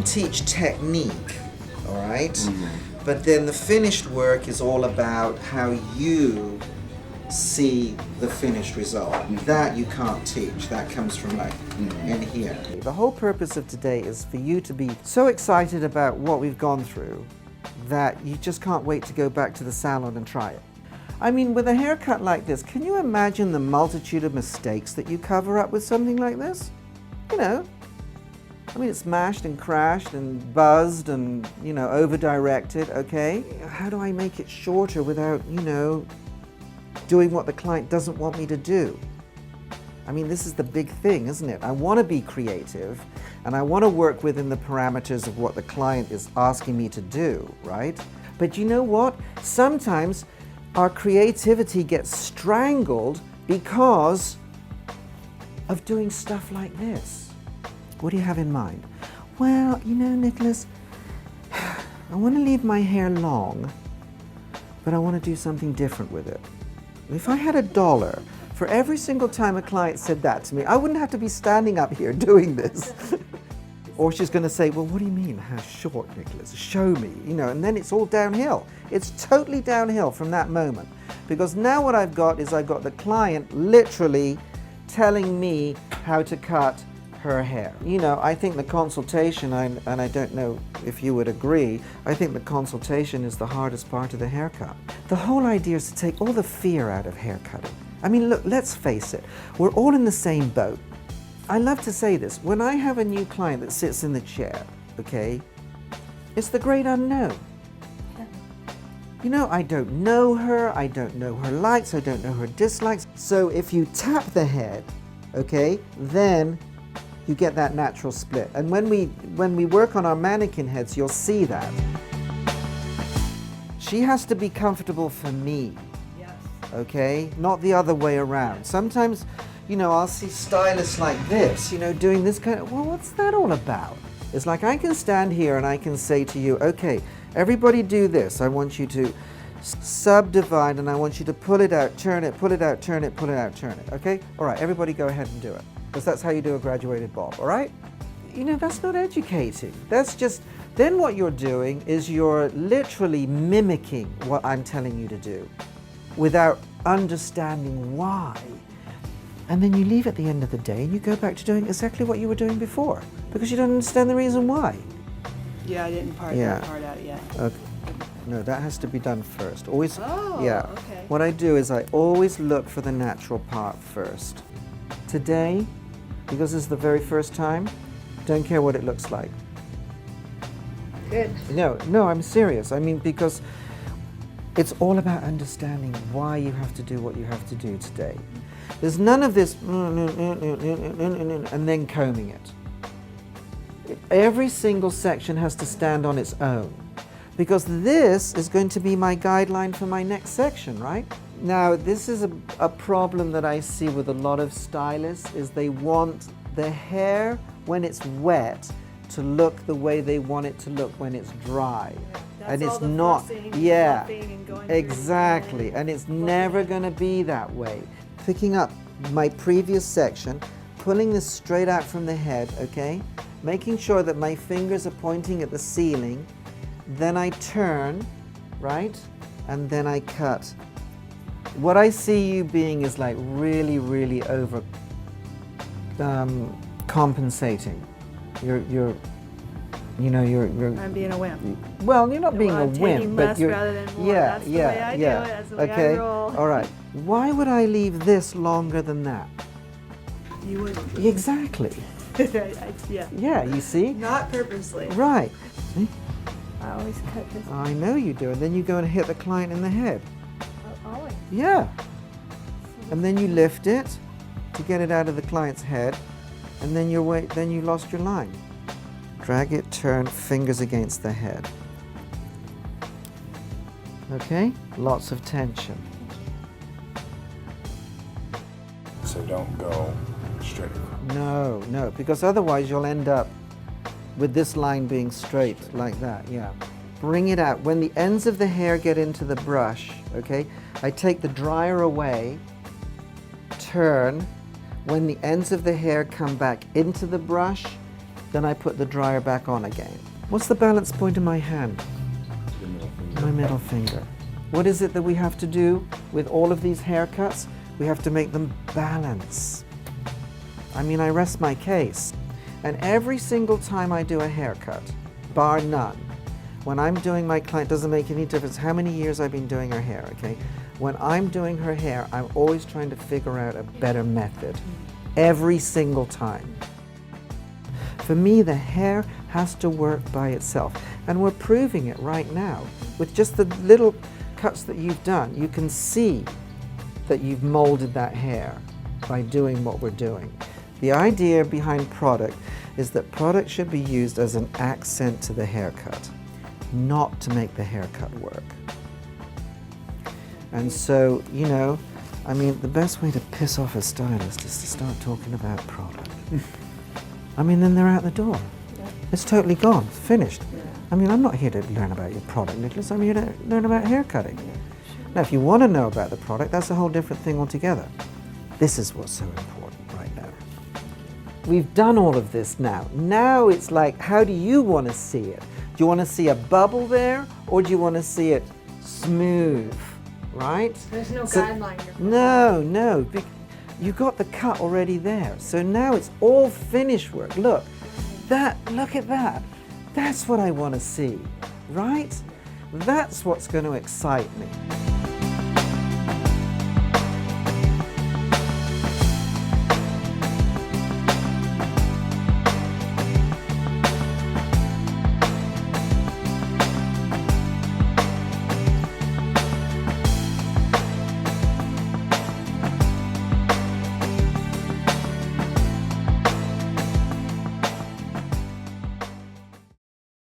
teach technique, all right? But then the finished work is all about how you see the finished result. That you can't teach. That comes from like in here. The whole purpose of today is for you to be so excited about what we've gone through that you just can't wait to go back to the salon and try it. I mean, with a haircut like this, can you imagine the multitude of mistakes that you cover up with something like this? You know, I mean, it's mashed and crashed and buzzed and, you know, over-directed, okay? How do I make it shorter without, you know, doing what the client doesn't want me to do? I mean, this is the big thing, isn't it? I want to be creative and I want to work within the parameters of what the client is asking me to do, right? But you know what? Sometimes our creativity gets strangled because of doing stuff like this. What do you have in mind? Well, you know, Nicholas, I want to leave my hair long, but I want to do something different with it. If I had $1 for every single time a client said that to me, I wouldn't have to be standing up here doing this. Or she's going to say, well, what do you mean, how short, Nicholas? Show me, you know, and then it's all downhill. It's totally downhill from that moment. Because now what I've got is I've got the client literally telling me how to cut her hair. You know, I think the consultation, and I don't know if you would agree, I think the consultation is the hardest part of the haircut. The whole idea is to take all the fear out of haircutting. I mean, look, let's face it, we're all in the same boat. I love to say this, when I have a new client that sits in the chair, okay, it's the great unknown. You know, I don't know her, I don't know her likes, I don't know her dislikes. So if you tap the head, okay, then you get that natural split. And when we work on our mannequin heads, you'll see that. She has to be comfortable for me, okay, not the other way around. Sometimes, you know, I'll see stylists like this, you know, doing this kind of, well, what's that all about? It's like I can stand here and I can say to you, okay, everybody do this. I want you to subdivide and I want you to pull it out, turn it, pull it out, turn it, pull it out, turn it, okay? All right, everybody go ahead and do it. Because that's how you do a graduated bob, all right? You know, that's not educating. That's just, then what you're doing is you're literally mimicking what I'm telling you to do without understanding why. And then you leave at the end of the day and you go back to doing exactly what you were doing before because you don't understand the reason why. Yeah, I didn't part that part out yet. Okay. No, that has to be done first. Always. Oh, yeah. okay. What I do is I always look for the natural part first. Today, because this is the very first time, don't care what it looks like. Good. No, I'm serious. I mean, because it's all about understanding why you have to do what you have to do today. There's none of this and then combing it. Every single section has to stand on its own because this is going to be my guideline for my next section, right? Now, this is a problem that I see with a lot of stylists is they want the hair when it's wet to look the way they want it to look when it's dry. That's and it's all the not, fluffing, yeah, fluffing and going exactly, and it's never going to be that way. Picking up my previous section, pulling this straight out from the head, okay? Making sure that my fingers are pointing at the ceiling, then I turn, right? And then I cut. What I see you being is like really, really over compensating. You're I'm being a wimp. Well, you're not being a wimp, taking but less you're rather than more. That's the way I do it. That's the way I roll. All right. Why would I leave this longer than that? You wouldn't. Exactly. Yeah. Yeah, you see? Not purposely. Right. See? I always cut this. I know you do. And then you go and hit the client in the head. Always. Yeah. And then you lift it to get it out of the client's head, and then then you lost your line. Drag it, turn, fingers against the head. Okay? Lots of tension. So don't go straight across. No, because otherwise you'll end up with this line being straight like that, yeah. Bring it out. When the ends of the hair get into the brush, okay, I take the dryer away, turn. When the ends of the hair come back into the brush, then I put the dryer back on again. What's the balance point in my hand? My middle finger. What is it that we have to do with all of these haircuts? We have to make them balance. I mean, I rest my case. And every single time I do a haircut, bar none, when I'm doing my client, doesn't make any difference how many years I've been doing her hair, okay? When I'm doing her hair, I'm always trying to figure out a better method. Every single time. For me, the hair has to work by itself. And we're proving it right now. With just the little cuts that you've done, you can see that you've molded that hair by doing what we're doing. The idea behind product is that product should be used as an accent to the haircut, not to make the haircut work. And so, you know, I mean, the best way to piss off a stylist is to start talking about product. I mean, then they're out the door. It's totally gone, finished. I mean, I'm not here to learn about your product, Nicholas. I'm here to learn about haircutting. Now, if you want to know about the product, that's a whole different thing altogether. This is what's so important right now. We've done all of this now. Now it's like, how do you want to see it? Do you want to see a bubble there, or do you want to see it smooth, right? There's no guideline. No. You got the cut already there. So now it's all finished work. Look at that. That's what I want to see, right? That's what's going to excite me.